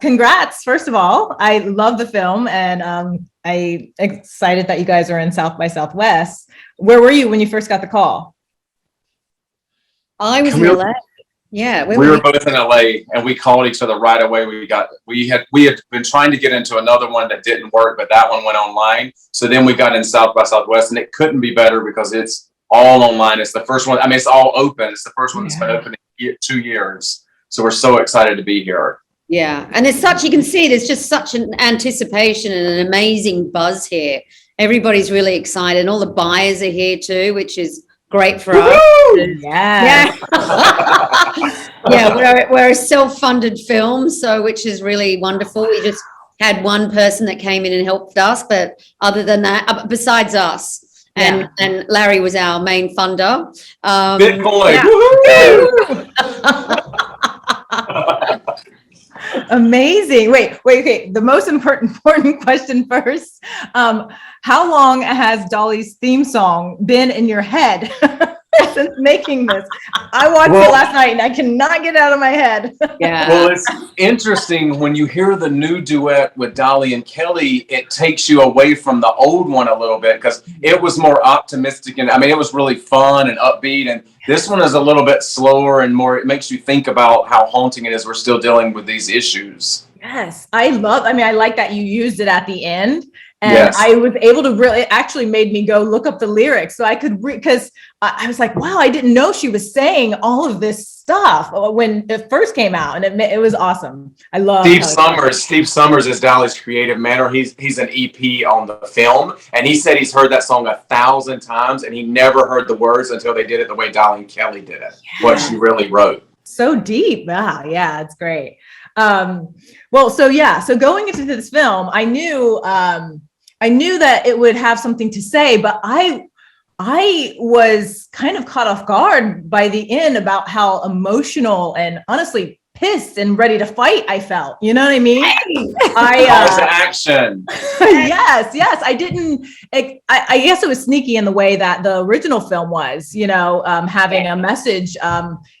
congrats, first of all. I love the film, and I excited that you guys are in South by Southwest. Where were you when you first got the call? I was in LA. Yeah, we were both in LA, and we called each other right away. We had been trying to get into another one that didn't work, but that one went online. So then we got in South by Southwest, and it couldn't be better because it's all online. It's the first one. I mean, it's all open. It's the first one that's been open in 2 years. So we're so excited to be here. Yeah, and you can see there's just such an anticipation and an amazing buzz here. Everybody's really excited, and all the buyers are here too, which is great for us. Yeah. Yeah, we're a self-funded film, which is really wonderful. We just had one person that came in and helped us, but other than that, besides us, and Larry was our main funder. Bitcoin. Amazing. Wait. Okay. The most important question first. How long has Dolly's theme song been in your head since making this? I watched it last night and I cannot get it out of my head. Yeah. Well, it's interesting when you hear the new duet with Dolly and Kelly, it takes you away from the old one a little bit because it was more optimistic, and I mean, it was really fun and upbeat, and this one is a little bit slower and more, it makes you think about how haunting it is we're still dealing with these issues. Yes. I like that you used it at the end. And I was able to it actually made me go look up the lyrics so I could because I was like, wow, I didn't know she was saying all of this stuff when it first came out, and it was awesome. I love Steve Summers is Dolly's creative manager. He's an EP on the film, and he said he's heard that song 1,000 times, and he never heard the words until they did it the way Dolly and Kelly did it. What she really wrote. So deep. Yeah, it's great. So going into this film, I knew that it would have something to say, but I was kind of caught off guard by the end about how emotional and honestly pissed and ready to fight I felt. You know what I mean? Action. Yes. I didn't. I guess it was sneaky in the way that the original film was. Having a message.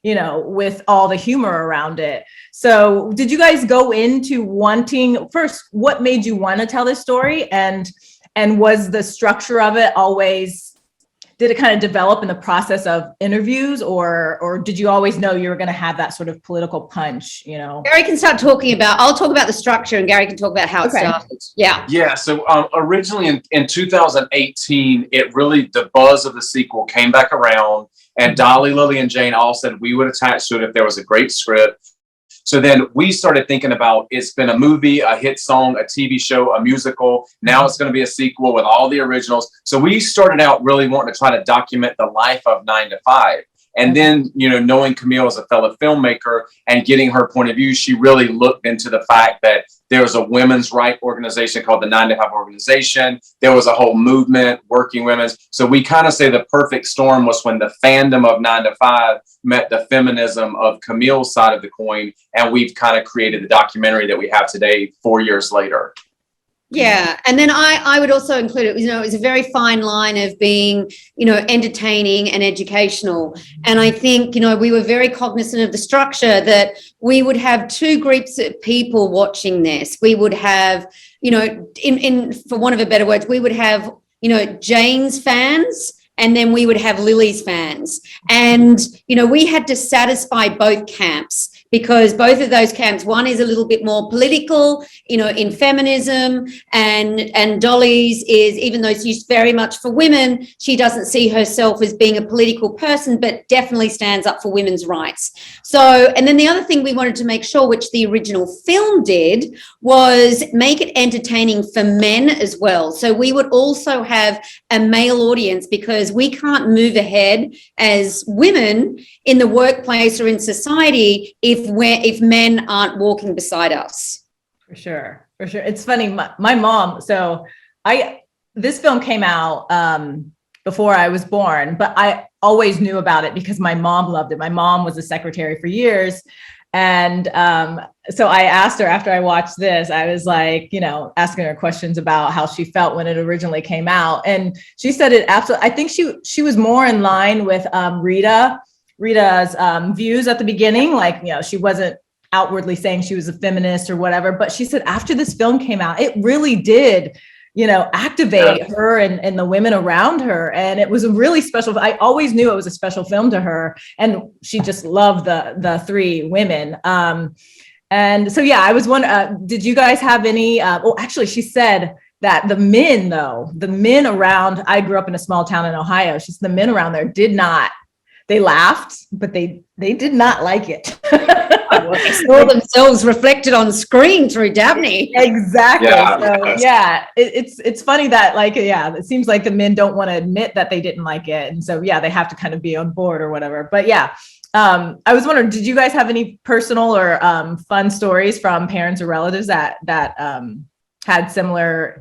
With all the humor around it. So, did you guys go into wanting first? What made you want to tell this story, and was the structure of it always? Did it kind of develop in the process of interviews, or did you always know you were going to have that sort of political punch? Gary can start talking about. I'll talk about the structure, and Gary can talk about how it started. Yeah. So originally in 2018, the buzz of the sequel came back around, and Dolly, Lily, and Jane all said we would attach to it if there was a great script. So then we started thinking about, it's been a movie, a hit song, a TV show, a musical. Now it's going to be a sequel with all the originals. So we started out really wanting to try to document the life of 9 to 5. And then, knowing Camille as a fellow filmmaker and getting her point of view, she really looked into the fact that there was a women's rights organization called the 9 to 5 organization. There was a whole movement, working women's. So we kind of say the perfect storm was when the fandom of 9 to 5 met the feminism of Camille's side of the coin. And we've kind of created the documentary that we have today, 4 years later. Yeah. And then I would also include it, it's a very fine line of being, entertaining and educational. And I think, we were very cognizant of the structure that we would have two groups of people watching this. We would have, for want of a better word, we would have, Jane's fans, and then we would have Lily's fans. And, we had to satisfy both camps, because both of those camps, one is a little bit more political, in feminism, and Dolly's is, even though she's very much for women, she doesn't see herself as being a political person, but definitely stands up for women's rights. So, and then the other thing we wanted to make sure, which the original film did, was make it entertaining for men as well. So we would also have a male audience, because we can't move ahead as women in the workplace or in society if men aren't walking beside us. For sure. It's funny. My mom. So this film came out before I was born, but I always knew about it because my mom loved it. My mom was a secretary for years. And so I asked her after I watched this, I was like, asking her questions about how she felt when it originally came out. And she said it absolutely, I think she was more in line with Rita's views at the beginning. Like, she wasn't outwardly saying she was a feminist or whatever, but she said after this film came out, it really did, activate her and the women around her. And it was a really special, I always knew it was a special film to her. And she just loved the three women. And so, yeah, I was wondering, did you guys have any, actually she said that the men around, I grew up in a small town in Ohio. She said the men around there they laughed, but they did not like it. They saw themselves reflected on screen through Dabney. Exactly. It's funny that it seems like the men don't want to admit that they didn't like it. And so, they have to kind of be on board or whatever. But I was wondering, did you guys have any personal or fun stories from parents or relatives that had similar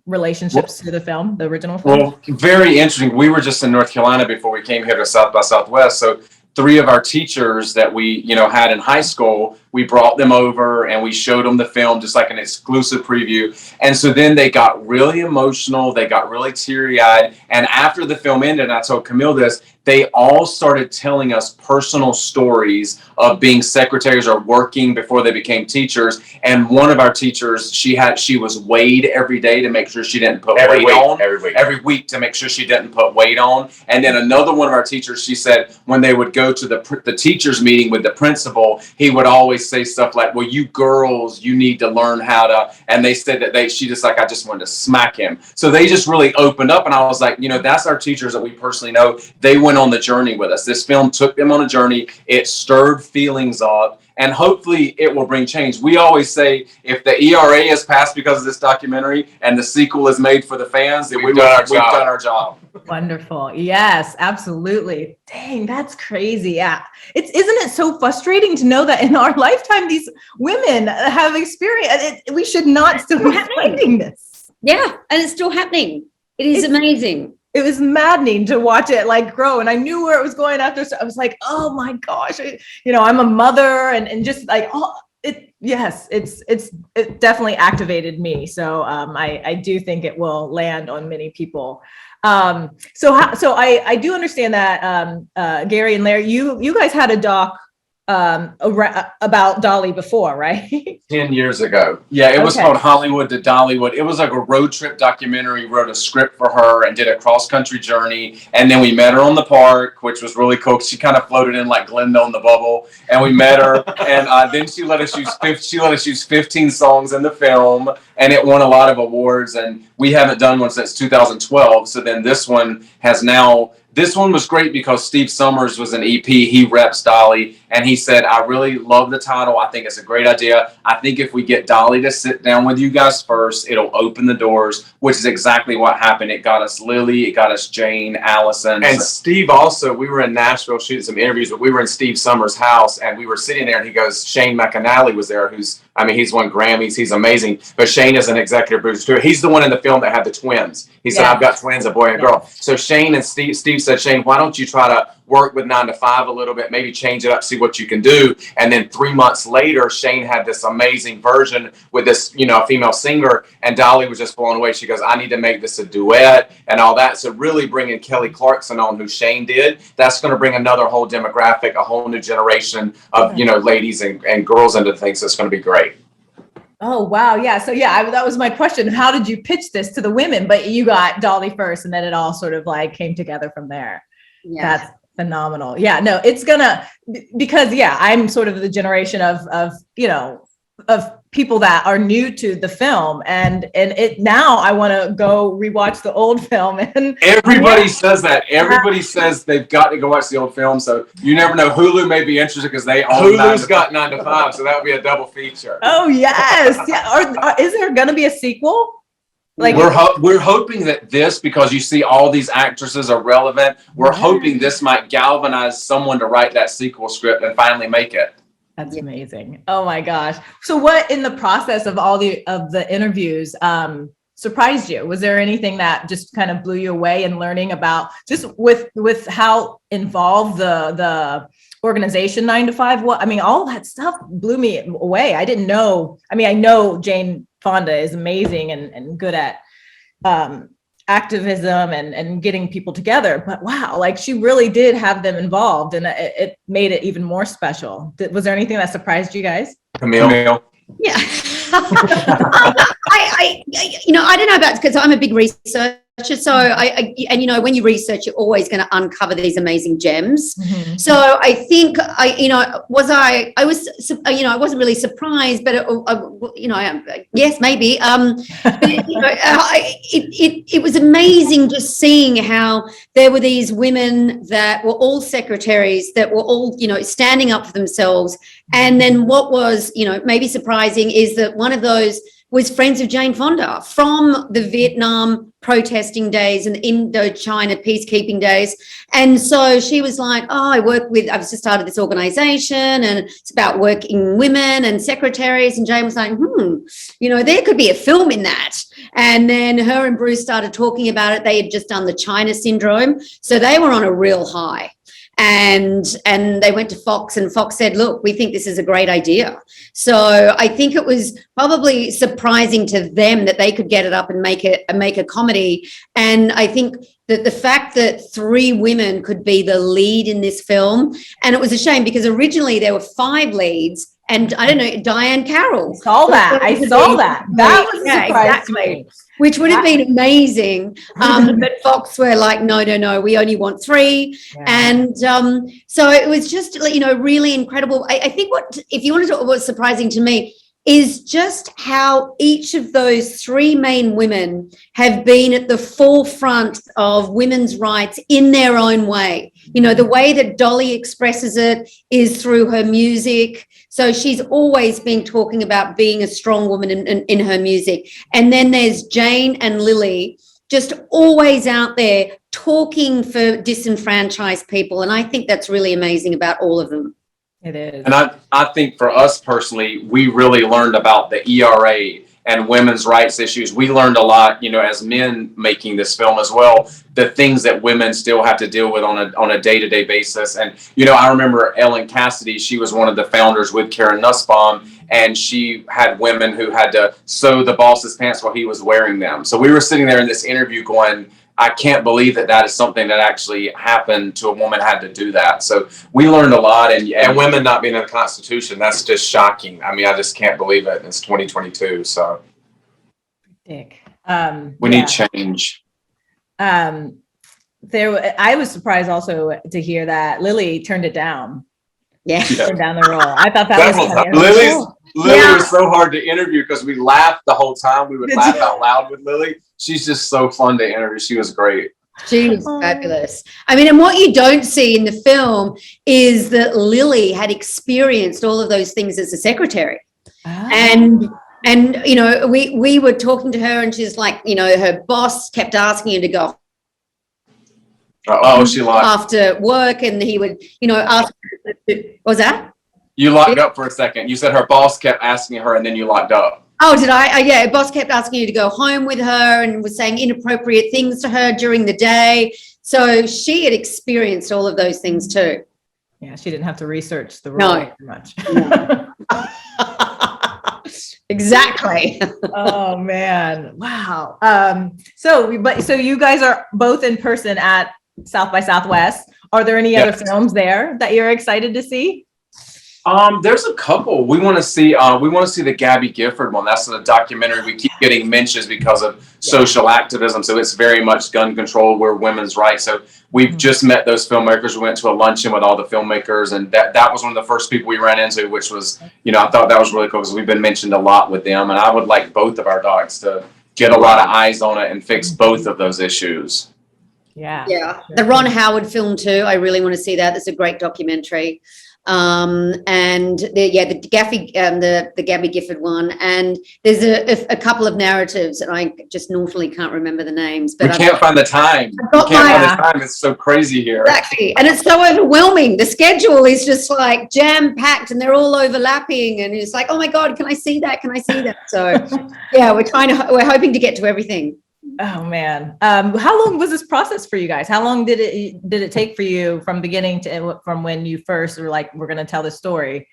relationships to the original film? Well, very interesting. We were just in North Carolina before we came here to South by Southwest. So 3 of our teachers that we, had in high school, we brought them over and we showed them the film, just like an exclusive preview. And so then they got really emotional. They got really teary-eyed. And after the film ended, and I told Camille this, they all started telling us personal stories of being secretaries or working before they became teachers. And one of our teachers, she was weighed every day to make sure she didn't put weight on. Every week to make sure she didn't put weight on. And then another one of our teachers, she said when they would go to the teachers meeting with the principal, he would always say stuff like, well, you girls, you need to learn how to, and they said that she just I just wanted to smack him. So they just really opened up, and I was like, that's our teachers that we personally know. They went on the journey with us. This film took them on a journey. It stirred feelings up, and hopefully it will bring change. We always say if the ERA is passed because of this documentary and the sequel is made for the fans, then we've done our job. Wonderful. Yes, absolutely. Dang, that's crazy. Yeah. Isn't it so frustrating to know that in our lifetime, these women have experienced it? We should not still be fighting this. Yeah. And it's still happening. It's amazing. It was maddening to watch it grow. And I knew where it was going after. So I was like, oh my gosh, I'm a mother and just it definitely activated me. So I do think it will land on many people. So I do understand that Gary and Larry, you guys had a doc about Dolly before, right? 10 years ago. Yeah, it was called Hollywood to Dollywood. It was like a road trip documentary. Wrote a script for her and did a cross-country journey. And then we met her on the park, which was really cool. She kind of floated in like Glenda on the bubble. And we met her. And then she let us use 15 songs in the film. And it won a lot of awards. And we haven't done one since 2012. So then this one was great because Steve Summers was an EP. He reps Dolly, and he said, I really love the title. I think it's a great idea. I think if we get Dolly to sit down with you guys first, it'll open the doors, which is exactly what happened. It got us Lily, it got us Jane, Allison. And Steve also, we were in Nashville shooting some interviews, but we were in Steve Summers' house, and we were sitting there, and he goes, Shane McAnally was there, he's won Grammys, he's amazing. But Shane is an executive producer. He's the one in the film that had the twins. He said, I've got twins, a boy and a girl. So Shane and Steve said, Shane, why don't you try to work with 9 to 5 a little bit, maybe change it up, see what you can do. And then 3 months later, Shane had this amazing version with this, a female singer, and Dolly was just blown away. She goes, I need to make this a duet and all that. So really bringing Kelly Clarkson on, who Shane did, that's going to bring another whole demographic, a whole new generation of, ladies and girls into things. So it's going to be great. Oh, wow. Yeah. So that was my question. How did you pitch this to the women? But you got Dolly first, and then it all sort of came together from there. Yeah. That's phenomenal. Yeah, no, it's because I'm sort of the generation of people that are new to the film, and it now I want to go rewatch the old film. And everybody says that. Everybody says they've got to go watch the old film. So you never know. Hulu may be interested because Hulu's got 9 to 5, so that would be a double feature. Oh yes, yeah. Is there going to be a sequel? We're hoping that because you see all these actresses are relevant, we're hoping this might galvanize someone to write that sequel script and finally make it. That's amazing. Oh my gosh. So what in the process of all the interviews surprised you? Was there anything that just kind of blew you away in learning about just with how involved the organization 9 to 5 was? All that stuff blew me away. I didn't know. I know Jane Fonda is amazing and good at activism and getting people together, but wow, like she really did have them involved, and it made it even more special. Was there anything that surprised you guys? Camille? Yeah. I don't know about, because I'm a big researcher. So and when you research, you're always going to uncover these amazing gems. Mm-hmm. So I think I wasn't really surprised, but yes, maybe. It was amazing just seeing how there were these women that were all secretaries that were all, standing up for themselves. And then what was, maybe surprising is that one of those was friends of Jane Fonda from the Vietnam protesting days and Indochina peacekeeping days. And so she was like, I've just started this organization and it's about working women and secretaries. And Jane was like, there could be a film in that. And then her and Bruce started talking about it. They had just done the China syndrome. So they were on a real high. And they went to Fox, and Fox said, look, we think this is a great idea. So I think it was probably surprising to them that they could get it up and make a comedy. And I think that the fact that 3 women could be the lead in this film, and it was a shame because originally there were 5 leads, and I don't know, Diane Carroll. I saw that. That was a surprise to me. Which would have been amazing. But Fox were like, no, we only want 3. Yeah. And so it was just, really incredible. I think if you want to talk, what's surprising to me is just how each of those 3 main women have been at the forefront of women's rights in their own way. The way that Dolly expresses it is through her music. So she's always been talking about being a strong woman in her music. And then there's Jane and Lily, just always out there talking for disenfranchised people. And I think that's really amazing about all of them. It is. And I think for us personally, we really learned about the ERA and women's rights issues. We learned a lot, as men making this film as well, the things that women still have to deal with on a day-to-day basis. And, I remember Ellen Cassidy, she was one of the founders with Karen Nussbaum, and she had women who had to sew the boss's pants while he was wearing them. So we were sitting there in this interview going, I can't believe that is something that actually happened to a woman, had to do that. So we learned a lot. And women not being in the Constitution, that's just shocking. I mean, I just can't believe it. It's 2022. So we need change. I was surprised also to hear that Lily turned it down. Yeah. Turned down the role. I thought that was Lily was so hard to interview because we laughed the whole time. We would laugh out loud with Lily. She's just so fun to interview. She was great. She was fabulous. I mean, and what you don't see in the film is that Lily had experienced all of those things as a secretary. And we were talking to her, and she's like, her boss kept asking her to go she lied after work, and he would, ask. What was that? You locked up for a second. You said her boss kept asking her, and then you locked up. Oh, did I? Yeah, boss kept asking you to go home with her and was saying inappropriate things to her during the day. So she had experienced all of those things too. Yeah, she didn't have to research the role too much. No. Exactly. Oh man! Wow. So you guys are both in person at South by Southwest. Are there any other films there that you're excited to see? There's a couple. We want to see the Gabby Gifford one. That's a documentary. We keep getting mentions because of social activism. So it's very much gun control, we're women's rights. So we've just met those filmmakers. We went to a luncheon with all the filmmakers, and that was one of the first people we ran into, which was, I thought that was really cool because we've been mentioned a lot with them. And I would like both of our docs to get a lot of eyes on it and fix both of those issues. Yeah. The Ron Howard film too. I really want to see that. That's a great documentary. And the Gabby Gifford one, and there's a couple of narratives, and I just naughtily can't remember the names. But we can't find the time. It's so crazy here. Exactly, and it's so overwhelming. The schedule is just like jam packed, and they're all overlapping, and it's like, oh my god, can I see that? Can I see that? So yeah, we're hoping to get to everything. Oh man. How long was this process for you guys? How long did it take for you from beginning from when you first were like, we're going to tell this story?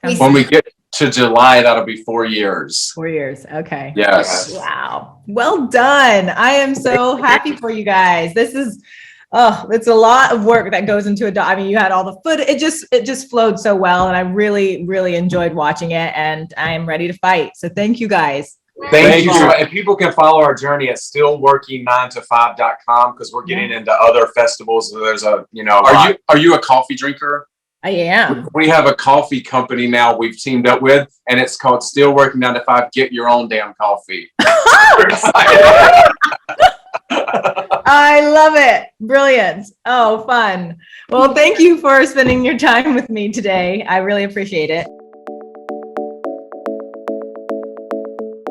When we get to July, that'll be 4 years. 4 years. Okay. Yes. Wow. Well done. I am so happy for you guys. This is, oh, it's a lot of work that goes into it. I mean, you had all the footage. It just flowed so well. And I really, really enjoyed watching it, and I am ready to fight. So thank you guys. Thank you so much. And people can follow our journey at stillworking9to5.com, because we're getting into other festivals. So there's a, Are you a coffee drinker? I am. We have a coffee company now we've teamed up with, and it's called Still Working 9 to 5. Get your own damn coffee. I love it. Brilliant. Oh, fun. Well, thank you for spending your time with me today. I really appreciate it.